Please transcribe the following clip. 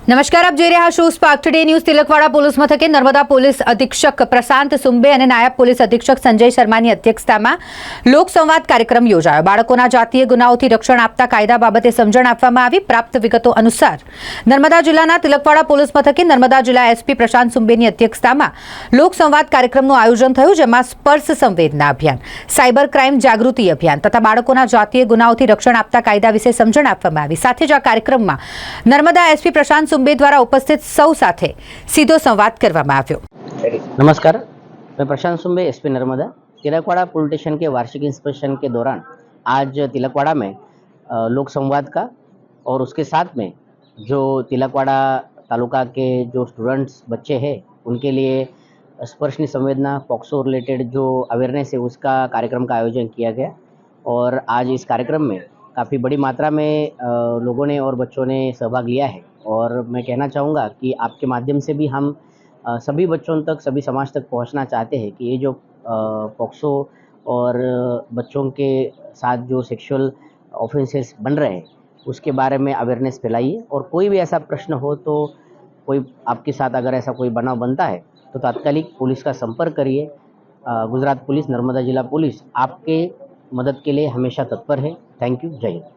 નમસ્કાર, આપ જોઈ રહ્યા છો spark today news. Tilakwada police મથકે નર્મદા પોલીસ અધિક્ષક પ્રશાંત સુંબે અને નાયબ પોલીસ અધિક્ષક સંજય શર્માની અધ્યક્ષતામાં લોકસંવાદ કાર્યક્રમ યોજાયો। બાળકોના જાતીય ગુનાઓથી રક્ષણ આપતા કાયદા બાબતે સમજણ આપવામાં આવી। પ્રાપ્ત વિગતો અનુસાર નર્મદા જિલ્લાના તિલકવાડા પોલીસ મથકે નર્મદા જિલ્લા એસપી પ્રશાંત સુંબેની અધ્યક્ષતામાં લોકસંવાદ કાર્યક્રમનું આયોજન થયું, જેમાં સ્પર્શ સંવેદના અભિયાન, સાયબર ક્રાઇમ જાગૃતિ અભિયાન તથા બાળકોના જાતીય ગુનાઓથી રક્ષણ આપતા કાયદા વિશે સમજણ આપવામાં આવી। સાથે જ આ કાર્યક્રમમાં નર્મદા એસપી પ્રશાંત सुंबे द्वारा उपस्थित सौ साथे सीधो संवाद करवामां आव्यो। नमस्कार, मैं Prashant Sumbe, SP Narmada. Tilakwada police station के वार्षिक इंस्पेक्शन के दौरान आज तिलकवाड़ा में लोक संवाद का और उसके साथ में जो तिलकवाड़ा तालुका के जो स्टूडेंट्स बच्चे हैं उनके लिए स्पर्शनीय संवेदना पॉक्सो रिलेटेड जो अवेयरनेस है उसका कार्यक्रम का आयोजन किया गया। और आज इस कार्यक्रम में काफ़ी बड़ी मात्रा में लोगों ने और बच्चों ने सहभाग लिया है। और मैं कहना चाहूँगा कि आपके माध्यम से भी हम सभी बच्चों तक, सभी समाज तक पहुँचना चाहते हैं कि ये जो पॉक्सो और बच्चों के साथ जो सेक्सुअल ऑफेंसेस बन रहे हैं उसके बारे में अवेयरनेस फैलाइए। और कोई भी ऐसा प्रश्न हो तो कोई आपके साथ अगर ऐसा कोई बनाव बनता है तो तात्कालिक पुलिस का संपर्क करिए। गुजरात पुलिस, नर्मदा जिला पुलिस आपके मदद के लिए हमेशा तत्पर है। Thank you. जय हिंद।